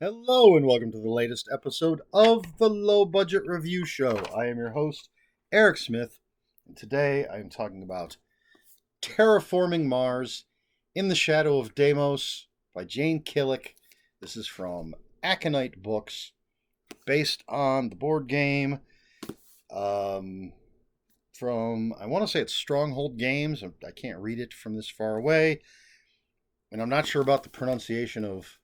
Hello and welcome to the latest episode of the Low Budget Review Show. I am your host, Eric Smith, and today I am talking about Terraforming Mars in the Shadow of Deimos by Jane Killick. This is from Aconite Books, based on the board game from, I want to say it's Stronghold Games. I can't read it from this far away, and I'm not sure about the pronunciation of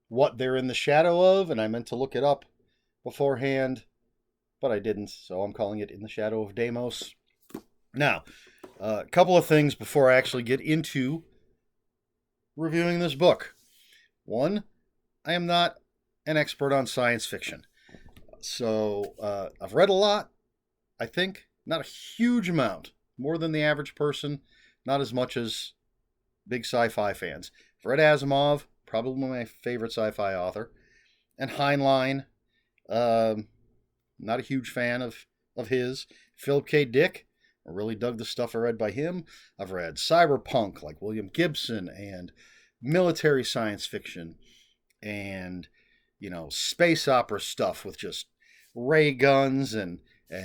what they're in the shadow of, and I meant to look it up beforehand, but I didn't, so I'm calling it In the Shadow of Deimos. Now, a couple of things before I actually get into reviewing this book. One, I am not an expert on science fiction, so I've read a lot, I think, not a huge amount, more than the average person, not as much as big sci-fi fans. I've read Asimov, probably my favorite sci-fi author, and Heinlein, not a huge fan of his. Philip K. Dick, I really dug the stuff I read by him. I've read cyberpunk like William Gibson and military science fiction and, space opera stuff with just ray guns and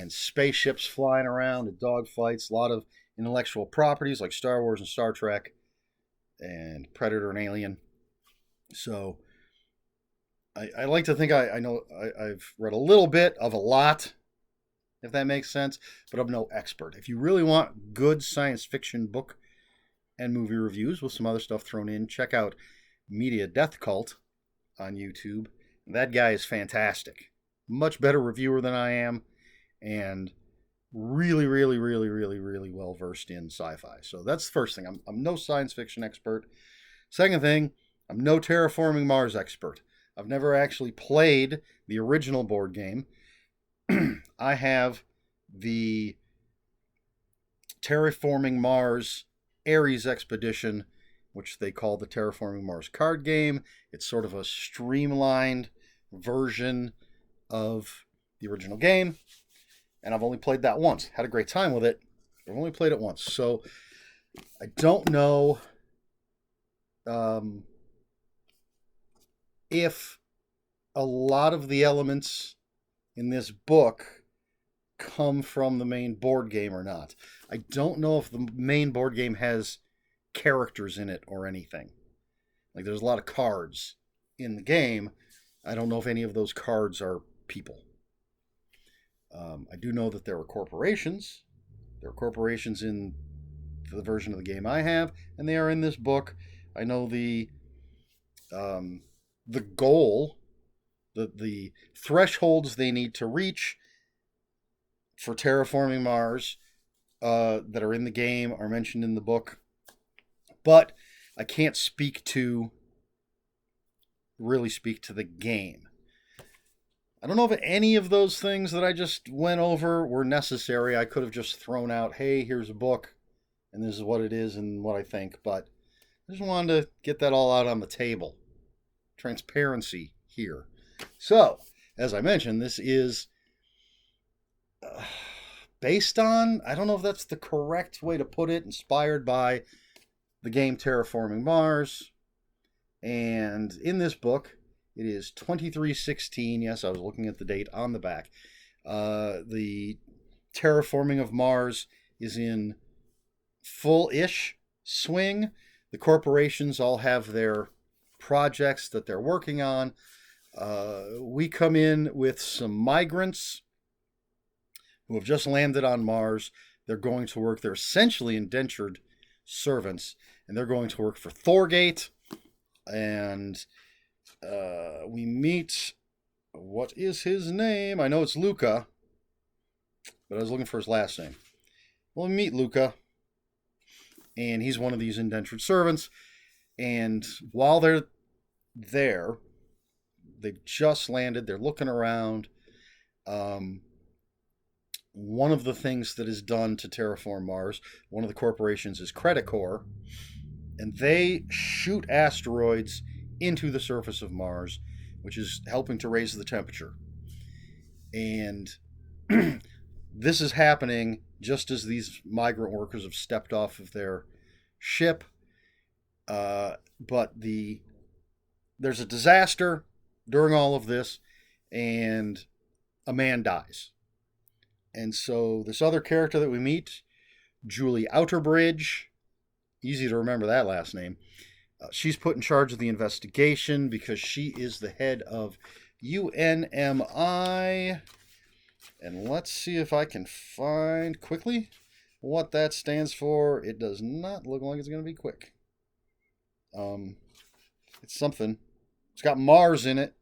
spaceships flying around and dogfights, a lot of intellectual properties like Star Wars and Star Trek and Predator and Alien. So I like to think I know I've read a little bit of a lot, if that makes sense, but I'm no expert. If you really want good science fiction book and movie reviews with some other stuff thrown in, check out Media Death Cult on YouTube. That guy is fantastic. Much better reviewer than I am, and really, really, really, really, really well versed in sci-fi. So that's the first thing. I'm no science fiction expert. Second thing, I'm no Terraforming Mars expert. I've never actually played the original board game. I have the Terraforming Mars Ares Expedition, which they call the Terraforming Mars card game. It's sort of a streamlined version of the original game, and I've only played that once. Had a great time with it. I've only played it once, so I don't know if a lot of the elements in this book come from the main board game or not. I don't know if the main board game has characters in it or anything. Like, there's a lot of cards in the game. I don't know if any of those cards are people. I do know that there are corporations. There are corporations in the version of the game I have, and they are in this book. I know the goal, the thresholds they need to reach for terraforming Mars that are in the game are mentioned in the book, but I can't really speak to the game. I don't know if any of those things that I just went over were necessary. I could have just thrown out, hey, here's a book, and this is what it is and what I think, but I just wanted to get that all out on the table. Transparency here. So, as I mentioned, this is based on, I don't know if that's the correct way to put it, inspired by the game Terraforming Mars. And in this book, it is 2316. Yes, I was looking at the date on the back. The terraforming of Mars is in full-ish swing. The corporations all have their projects that they're working on. We come in with some migrants who have just landed on Mars. They're going to work. They're essentially indentured servants, and they're going to work for Thorgate. And we meet, what is his name? I know it's Luca, but I was looking for his last name. Well, we meet Luca, and he's one of these indentured servants. And while they're there, they've just landed, they're looking around. One of the things that is done to terraform Mars, one of the corporations is Credit Corps, and they shoot asteroids into the surface of Mars, which is helping to raise the temperature. And this is happening just as these migrant workers have stepped off of their ship. But the there's a disaster during all of this, and a man dies. And so this other character that we meet, Julie Outerbridge, easy to remember that last name, she's put in charge of the investigation because she is the head of UNMI. And let's see if I can find quickly what that stands for. It does not look like it's going to be quick. It's something. It's got Mars in it.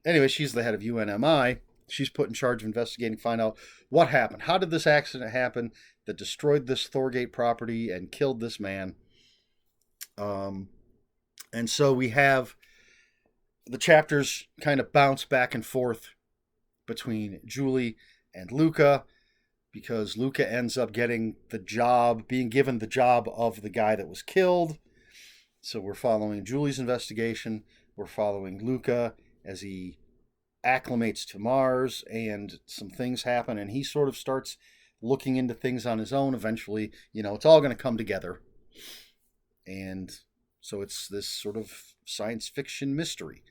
Anyway, she's the head of UNMI. She's put in charge of investigating, find out what happened. How did this accident happen that destroyed this Thorgate property and killed this man? And so we have the chapters kind of bounce back and forth between Julie and Luca, because Luca ends up getting the job, being given the job of the guy that was killed. So we're following Julie's investigation. We're following Luca as he acclimates to Mars, and some things happen, and he sort of starts looking into things on his own. Eventually, it's all going to come together. And so it's this sort of science fiction mystery.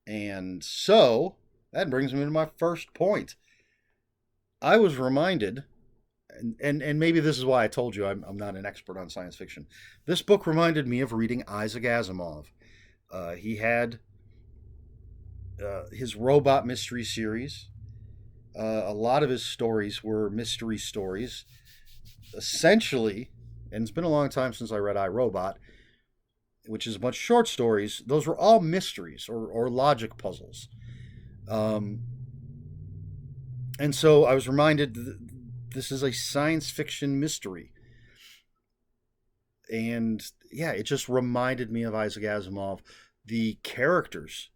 And so that brings me to my first point. I was reminded, and maybe this is why I told you I'm not an expert on science fiction. This book reminded me of reading Isaac Asimov. He had his robot mystery series. A lot of his stories were mystery stories. Essentially, and it's been a long time since I read iRobot, which is a bunch of short stories. Those were all mysteries or logic puzzles. And so I was reminded this is a science fiction mystery. And yeah, it just reminded me of Isaac Asimov. The characters,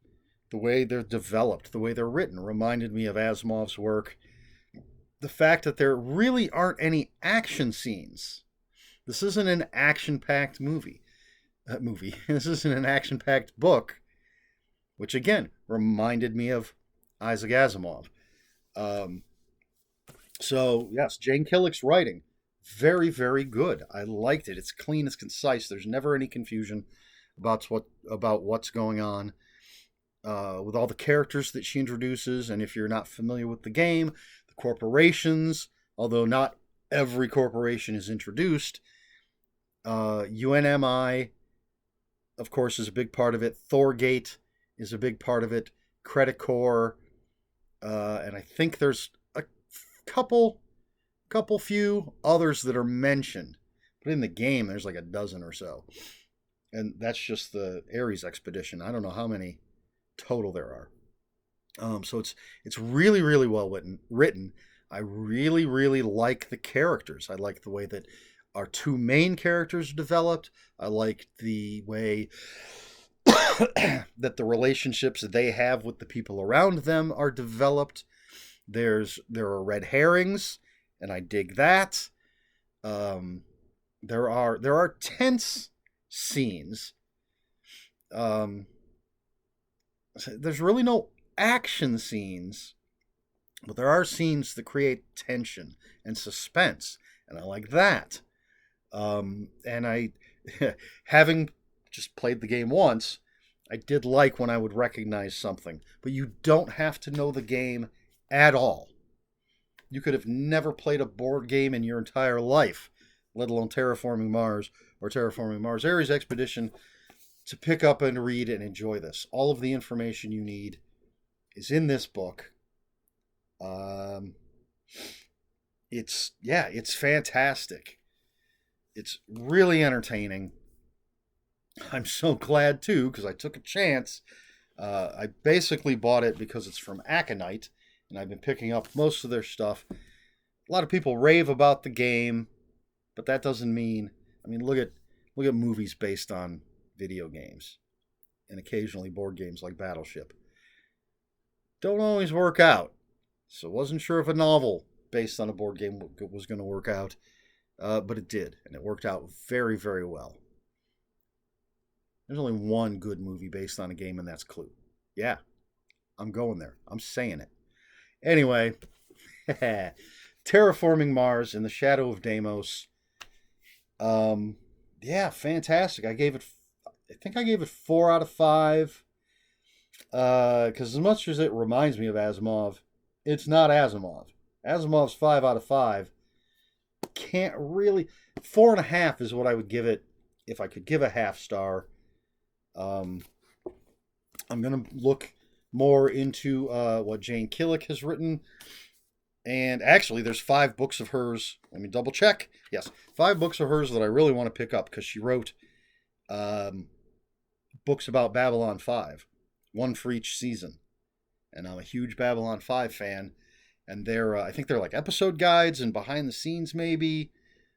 the way they're developed, the way they're written, reminded me of Asimov's work. The fact that there really aren't any action scenes. This isn't an action-packed movie. This isn't an action-packed book, which again reminded me of Isaac Asimov. So yes, Jane Killick's writing, very, very good. I liked it. It's clean, it's concise. There's never any confusion about what's going on. With all the characters that she introduces, and if you're not familiar with the game, the corporations, although not every corporation is introduced. UNMI, of course, is a big part of it. Thorgate is a big part of it. Credit Corps, and I think there's a few others that are mentioned, but in the game there's like a dozen or so, and that's just the Ares expedition. I don't know how many total there are. So it's really, really well written. I really, really like the characters. I like the way that our two main characters are developed. I like the way that the relationships that they have with the people around them are developed. There are red herrings, and I dig that. There are tense scenes. There's really no action scenes, but there are scenes that create tension and suspense, and I like that. And I, having just played the game once, I did like when I would recognize something. But you don't have to know the game at all. You could have never played a board game in your entire life, let alone Terraforming Mars or Terraforming Mars Ares Expedition, to pick up and read and enjoy this. All of the information you need is in this book. It's fantastic. It's really entertaining. I'm so glad too, because I took a chance. I basically bought it because it's from Aconite, and I've been picking up most of their stuff. A lot of people rave about the game, but that doesn't mean. I mean, look at movies based on video games, and occasionally board games like Battleship. Don't always work out. So wasn't sure if a novel based on a board game was going to work out, but it did, and it worked out very, very well. There's only one good movie based on a game, and that's Clue. Yeah, I'm going there. I'm saying it. Anyway, Terraforming Mars in the Shadow of Deimos. Yeah, fantastic. I gave it I think I gave it 4 out of 5. Because as much as it reminds me of Asimov, it's not Asimov. Asimov's 5 out of 5. Can't really. 4.5 is what I would give it if I could give a half star. I'm going to look more into what Jane Killick has written. And actually, there's 5 books of hers. Let me double check. Yes, 5 books of hers that I really want to pick up because she wrote books about Babylon 5, one for each season. And I'm a huge Babylon 5 fan. And they're, I think they're like episode guides and behind the scenes, maybe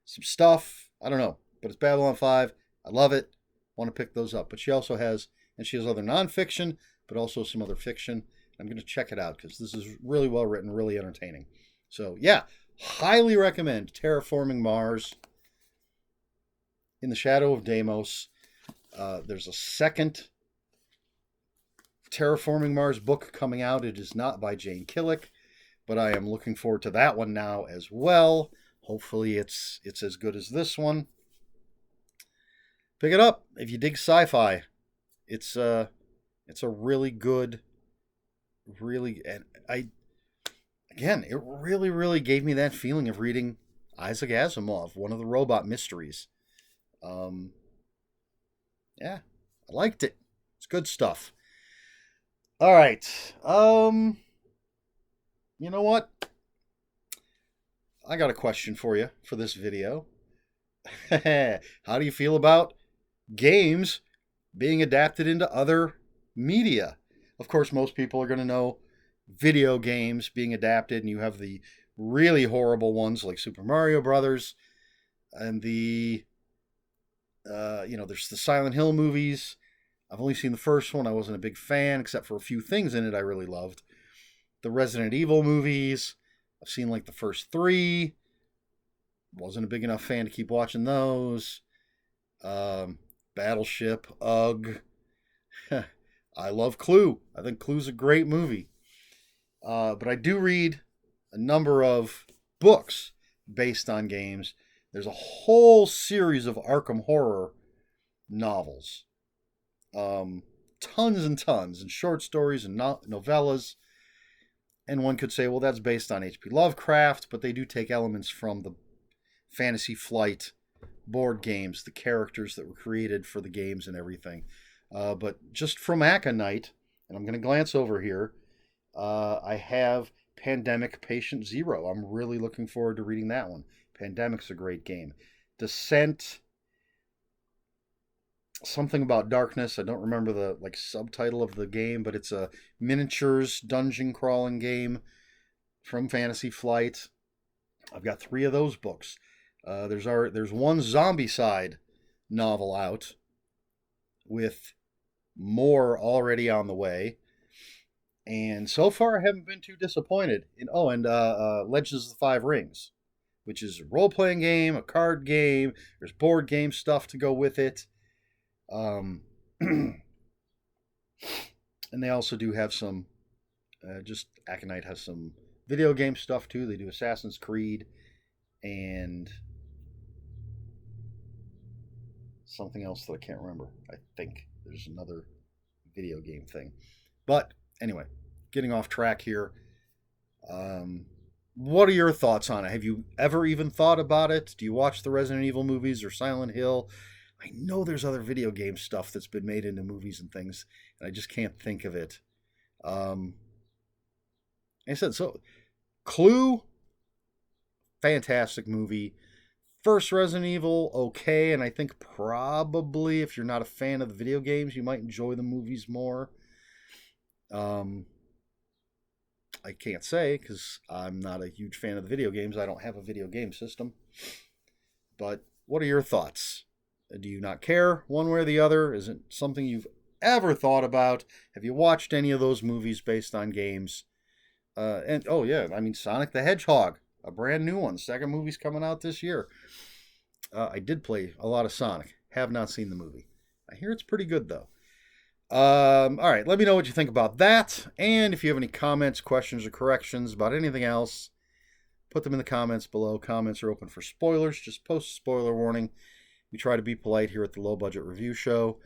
some stuff. I don't know, but it's Babylon 5. I love it. Want to pick those up. But she also has, and she has other nonfiction, but also some other fiction. I'm going to check it out because this is really well written, really entertaining. So yeah, highly recommend Terraforming Mars. In the Shadow of Deimos. There's a second Terraforming Mars book coming out. It is not by Jane Killick, but I am looking forward to that one now as well. Hopefully it's as good as this one. Pick it up if you dig sci-fi. It's a really good, really, and it really gave me that feeling of reading Isaac Asimov, one of the robot mysteries. Yeah, I liked it. It's good stuff. All right. You know what? I got a question for you for this video. How do you feel about games being adapted into other media? Of course, most people are going to know video games being adapted, and you have the really horrible ones like Super Mario Brothers, and there's the Silent Hill movies. I've only seen the first one. I wasn't a big fan, except for a few things in it I really loved. The Resident Evil movies, I've seen like the first 3. Wasn't a big enough fan to keep watching those. Battleship, ugh. I love Clue. I think Clue's a great movie. But I do read a number of books based on games. There's a whole series of Arkham Horror novels. Tons and tons, and short stories and novellas. And one could say, well, that's based on H.P. Lovecraft, but they do take elements from the Fantasy Flight board games, the characters that were created for the games and everything. But just from Aconite, and I'm going to glance over here, I have Pandemic Patient Zero. I'm really looking forward to reading that one. Pandemic's a great game. Descent, something about darkness. I don't remember the subtitle of the game, but it's a miniatures dungeon crawling game from Fantasy Flight. I've got 3 of those books. There's one Zombicide novel out with more already on the way. And so far, I haven't been too disappointed. Legends of the Five Rings, which is a role-playing game, a card game. There's board game stuff to go with it. And they also do have some, Aconite has some video game stuff too. They do Assassin's Creed and something else that I can't remember. I think there's another video game thing. But anyway, getting off track here. What are your thoughts on it? Have you ever even thought about it? Do you watch the Resident Evil movies or Silent Hill? I know there's other video game stuff that's been made into movies and things, and I just can't think of it. Like I said, so Clue, fantastic movie. First Resident Evil, okay, and I think probably if you're not a fan of the video games, you might enjoy the movies more. I can't say because I'm not a huge fan of the video games. I don't have a video game system. But what are your thoughts? Do you not care one way or the other? Is it something you've ever thought about? Have you watched any of those movies based on games? Sonic the Hedgehog, a brand new one. Second movie's coming out this year. I did play a lot of Sonic. Have not seen the movie. I hear it's pretty good, though. All right, let me know what you think about that. And if you have any comments, questions, or corrections about anything else, put them in the comments below. Comments are open for spoilers. Just post a spoiler warning. We try to be polite here at the Low Budget Review Show.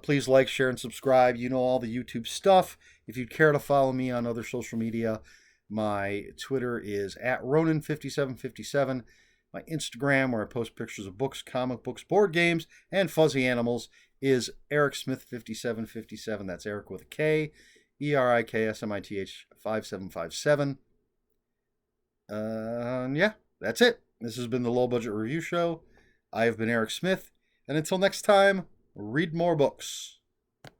Please like, share, and subscribe. You know all the YouTube stuff. If you'd care to follow me on other social media, my Twitter is at Ronin5757. My Instagram, where I post pictures of books, comic books, board games, and fuzzy animals, is Eric Smith 5757. That's Eric with a K, ERIKSMITH 5757. Yeah, that's it. This has been the Low Budget Review Show. I have been Eric Smith, and until next time, read more books.